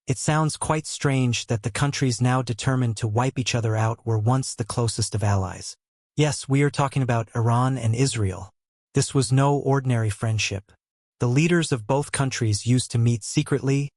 It sounds quite strange that the countries now determined to wipe each other out were once the closest of allies. Yes, we are talking about Iran and Israel. This was no ordinary friendship. The leaders of both countries used to meet secretly,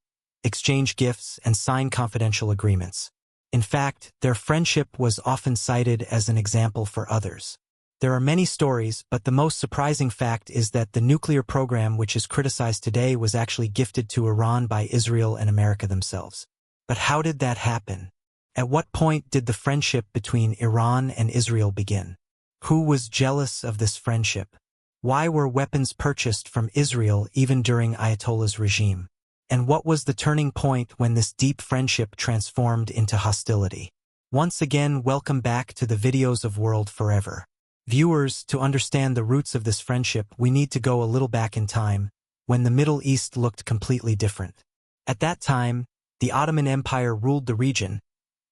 exchange gifts, and sign confidential agreements. In fact, their friendship was often cited as an example for others. There are many stories, but the most surprising fact is that the nuclear program which is criticized today was actually gifted to Iran by Israel and America themselves. But how did that happen? At what point did the friendship between Iran and Israel begin? Who was jealous of this friendship? Why were weapons purchased from Israel even during Ayatollah's regime? And what was the turning point when this deep friendship transformed into hostility? Once again, welcome back to the videos of World Forever. Viewers, to understand the roots of this friendship, we need to go a little back in time, when the Middle East looked completely different. At that time, the Ottoman Empire ruled the region,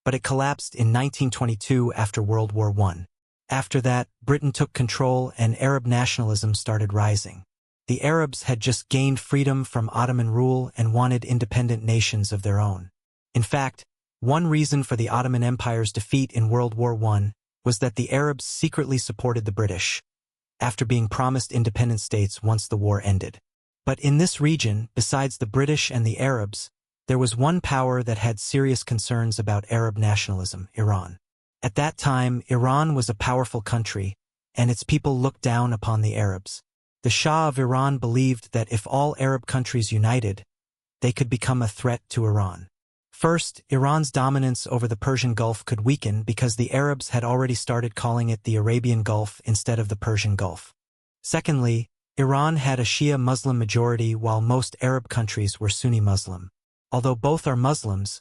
but it collapsed in 1922 after World War I. After that, Britain took control and Arab nationalism started rising. The Arabs had just gained freedom from Ottoman rule and wanted independent nations of their own. In fact, one reason for the Ottoman Empire's defeat in World War I was that the Arabs secretly supported the British, after being promised independent states once the war ended. But in this region, besides the British and the Arabs, there was one power that had serious concerns about Arab nationalism: Iran. At that time, Iran was a powerful country, and its people looked down upon the Arabs. The Shah of Iran believed that if all Arab countries united, they could become a threat to Iran. First, Iran's dominance over the Persian Gulf could weaken because the Arabs had already started calling it the Arabian Gulf instead of the Persian Gulf. Secondly, Iran had a Shia Muslim majority while most Arab countries were Sunni Muslim. Although both are Muslims,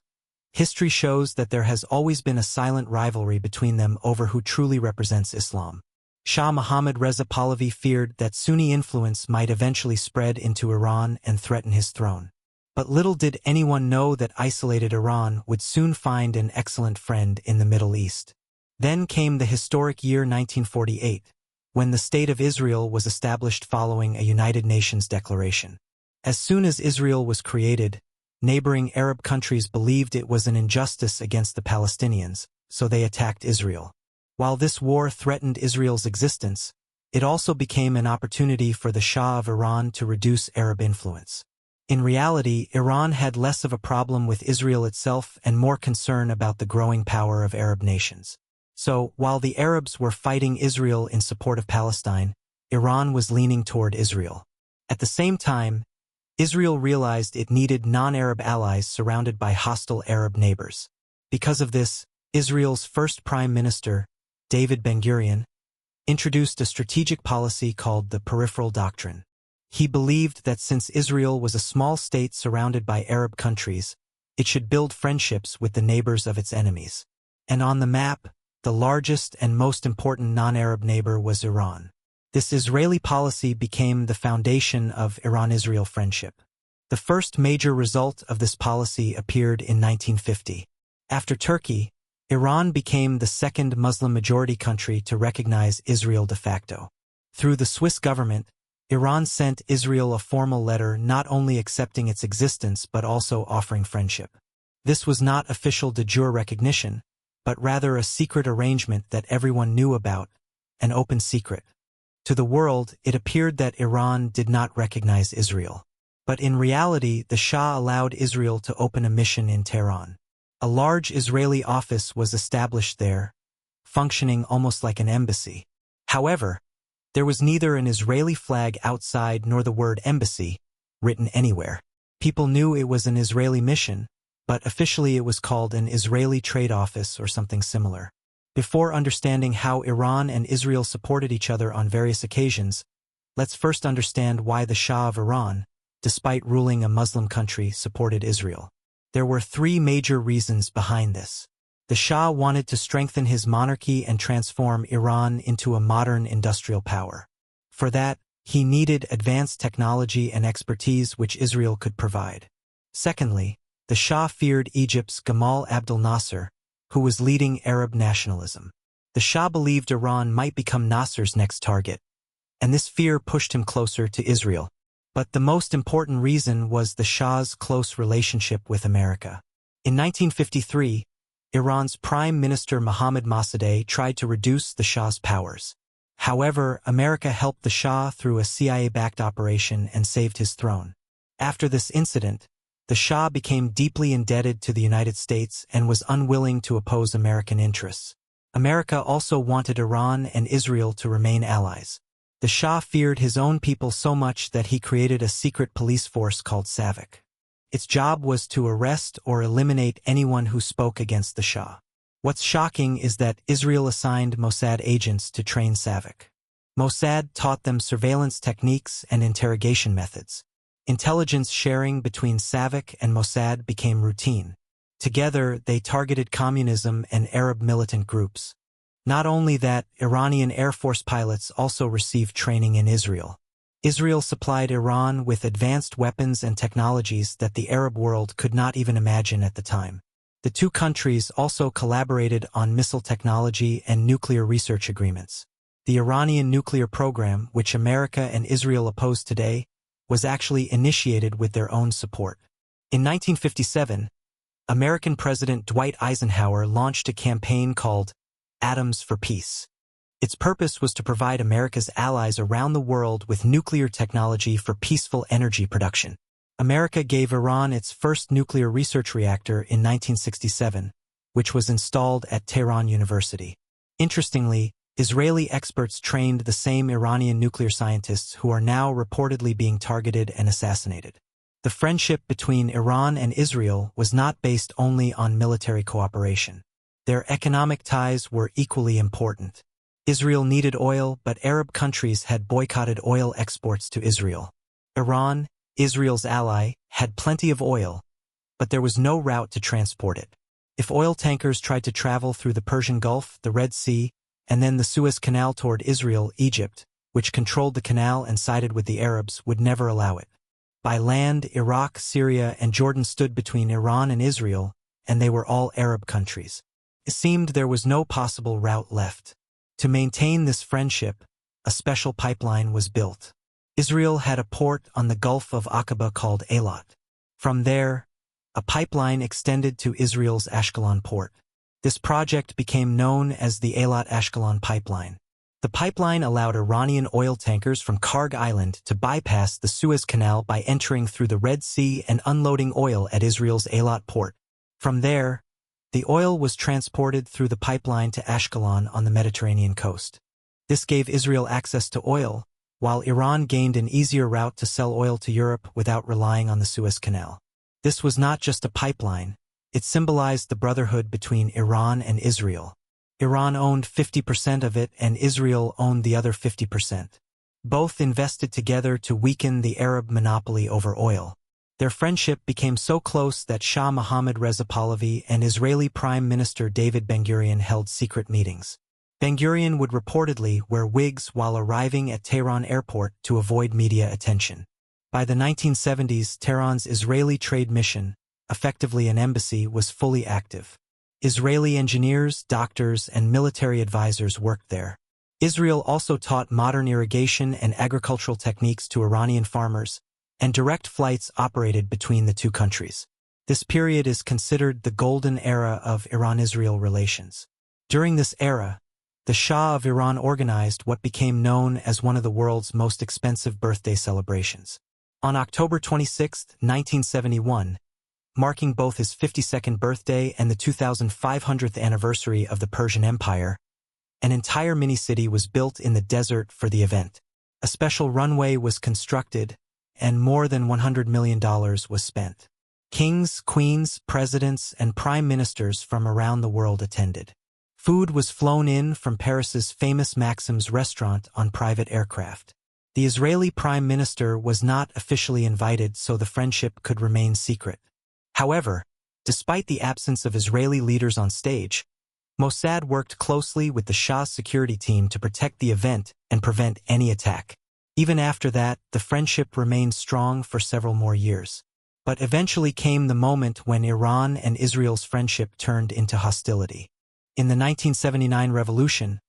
history shows that there has always been a silent rivalry between them over who truly represents Islam. Shah Mohammad Reza Pahlavi feared that Sunni influence might eventually spread into Iran and threaten his throne. But little did anyone know that isolated Iran would soon find an excellent friend in the Middle East. Then came the historic year 1948, when the State of Israel was established following a United Nations declaration. As soon as Israel was created, neighboring Arab countries believed it was an injustice against the Palestinians, so they attacked Israel. While this war threatened Israel's existence, it also became an opportunity for the Shah of Iran to reduce Arab influence. In reality, Iran had less of a problem with Israel itself and more concern about the growing power of Arab nations. So, while the Arabs were fighting Israel in support of Palestine, Iran was leaning toward Israel. At the same time, Israel realized it needed non-Arab allies surrounded by hostile Arab neighbors. Because of this, Israel's first prime minister, David Ben-Gurion, introduced a strategic policy called the Peripheral Doctrine. He believed that since Israel was a small state surrounded by Arab countries, it should build friendships with the neighbors of its enemies. And on the map, the largest and most important non-Arab neighbor was Iran. This Israeli policy became the foundation of Iran-Israel friendship. The first major result of this policy appeared in 1950. After Turkey, Iran became the second Muslim-majority country to recognize Israel de facto. Through the Swiss government, Iran sent Israel a formal letter not only accepting its existence but also offering friendship. This was not official de jure recognition, but rather a secret arrangement that everyone knew about, an open secret. To the world, it appeared that Iran did not recognize Israel. But in reality, the Shah allowed Israel to open a mission in Tehran. A large Israeli office was established there, functioning almost like an embassy. However, there was neither an Israeli flag outside nor the word embassy written anywhere. People knew it was an Israeli mission, but officially it was called an Israeli Trade Office or something similar. Before understanding how Iran and Israel supported each other on various occasions, let's first understand why the Shah of Iran, despite ruling a Muslim country, supported Israel. There were three major reasons behind this. The Shah wanted to strengthen his monarchy and transform Iran into a modern industrial power. For that, he needed advanced technology and expertise which Israel could provide. Secondly, the Shah feared Egypt's Gamal Abdel Nasser, who was leading Arab nationalism. The Shah believed Iran might become Nasser's next target, and this fear pushed him closer to Israel. But the most important reason was the Shah's close relationship with America. In 1953, Iran's Prime Minister Mohammad tried to reduce the Shah's powers. However, America helped the Shah through a CIA-backed operation and saved his throne. After this incident, the Shah became deeply indebted to the United States and was unwilling to oppose American interests. America also wanted Iran and Israel to remain allies. The Shah feared his own people so much that he created a secret police force called SAVAK. Its job was to arrest or eliminate anyone who spoke against the Shah. What's shocking is that Israel assigned Mossad agents to train SAVAK. Mossad taught them surveillance techniques and interrogation methods. Intelligence sharing between SAVAK and Mossad became routine. Together, they targeted communism and Arab militant groups. Not only that, Iranian Air Force pilots also received training in Israel. Israel supplied Iran with advanced weapons and technologies that the Arab world could not even imagine at the time. The two countries also collaborated on missile technology and nuclear research agreements. The Iranian nuclear program, which America and Israel oppose today, was actually initiated with their own support. In 1957, American President Dwight Eisenhower launched a campaign called Atoms for Peace. Its purpose was to provide America's allies around the world with nuclear technology for peaceful energy production. America gave Iran its first nuclear research reactor in 1967, which was installed at Tehran University. Interestingly, Israeli experts trained the same Iranian nuclear scientists who are now reportedly being targeted and assassinated. The friendship between Iran and Israel was not based only on military cooperation. Their economic ties were equally important. Israel needed oil, but Arab countries had boycotted oil exports to Israel. Iran, Israel's ally, had plenty of oil, but there was no route to transport it. If oil tankers tried to travel through the Persian Gulf, the Red Sea, and then the Suez Canal toward Israel, Egypt, which controlled the canal and sided with the Arabs, would never allow it. By land, Iraq, Syria, and Jordan stood between Iran and Israel, and they were all Arab countries. It seemed there was no possible route left. To maintain this friendship, a special pipeline was built. Israel had a port on the Gulf of Aqaba called Eilat. From there, a pipeline extended to Israel's Ashkelon port. This project became known as the Eilat-Ashkelon pipeline. The pipeline allowed Iranian oil tankers from Karg Island to bypass the Suez Canal by entering through the Red Sea and unloading oil at Israel's Eilat port. From there, the oil was transported through the pipeline to Ashkelon on the Mediterranean coast. This gave Israel access to oil, while Iran gained an easier route to sell oil to Europe without relying on the Suez Canal. This was not just a pipeline, it symbolized the brotherhood between Iran and Israel. Iran owned 50% of it and Israel owned the other 50%. Both invested together to weaken the Arab monopoly over oil. Their friendship became so close that Shah Mohammad Reza Pahlavi and Israeli Prime Minister David Ben-Gurion held secret meetings. Ben-Gurion would reportedly wear wigs while arriving at Tehran airport to avoid media attention. By the 1970s, Tehran's Israeli trade mission, effectively an embassy, was fully active. Israeli engineers, doctors, and military advisors worked there. Israel also taught modern irrigation and agricultural techniques to Iranian farmers, and direct flights operated between the two countries. This period is considered the golden era of Iran-Israel relations. During this era, the Shah of Iran organized what became known as one of the world's most expensive birthday celebrations. On October 26, 1971, marking both his 52nd birthday and the 2500th anniversary of the Persian Empire, an entire mini-city was built in the desert for the event. A special runway was constructed, and more than $100 million was spent. Kings, queens, presidents, and prime ministers from around the world attended. Food was flown in from Paris's famous Maxim's restaurant on private aircraft. The Israeli prime minister was not officially invited, so the friendship could remain secret. However, despite the absence of Israeli leaders on stage, Mossad worked closely with the Shah's security team to protect the event and prevent any attack. Even after that, the friendship remained strong for several more years. But eventually came the moment when Iran and Israel's friendship turned into hostility. In the 1979 revolution,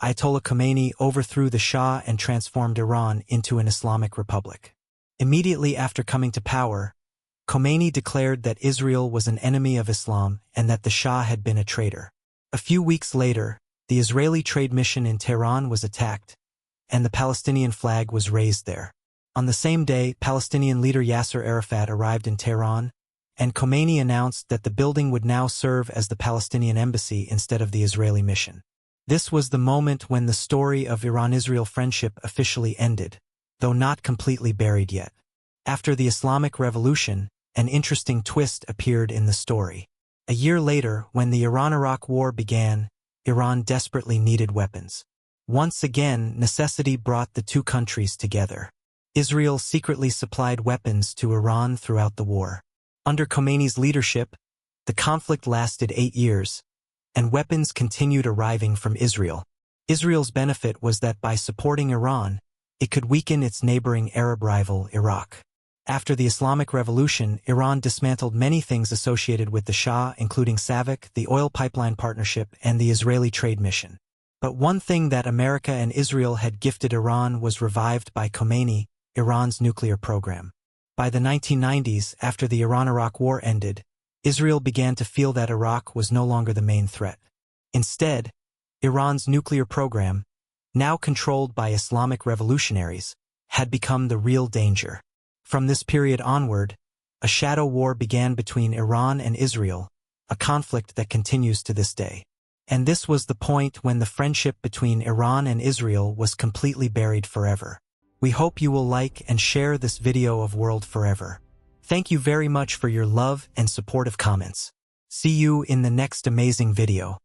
Ayatollah Khomeini overthrew the Shah and transformed Iran into an Islamic republic. Immediately after coming to power, Khomeini declared that Israel was an enemy of Islam and that the Shah had been a traitor. A few weeks later, the Israeli trade mission in Tehran was attacked, and the Palestinian flag was raised there. On the same day, Palestinian leader Yasser Arafat arrived in Tehran, and Khomeini announced that the building would now serve as the Palestinian embassy instead of the Israeli mission. This was the moment when the story of Iran-Israel friendship officially ended, though not completely buried yet. After the Islamic Revolution, an interesting twist appeared in the story. A year later, when the Iran-Iraq War began, Iran desperately needed weapons. Once again, necessity brought the two countries together. Israel secretly supplied weapons to Iran throughout the war. Under Khomeini's leadership, the conflict lasted 8 years, and weapons continued arriving from Israel. Israel's benefit was that by supporting Iran, it could weaken its neighboring Arab rival, Iraq. After the Islamic Revolution, Iran dismantled many things associated with the Shah, including SAVAK, the oil pipeline partnership, and the Israeli trade mission. But one thing that America and Israel had gifted Iran was revived by Khomeini, Iran's nuclear program. By the 1990s, after the Iran-Iraq War ended, Israel began to feel that Iraq was no longer the main threat. Instead, Iran's nuclear program, now controlled by Islamic revolutionaries, had become the real danger. From this period onward, a shadow war began between Iran and Israel, a conflict that continues to this day. And this was the point when the friendship between Iran and Israel was completely buried forever. We hope you will like and share this video of World Forever. Thank you very much for your love and supportive comments. See you in the next amazing video.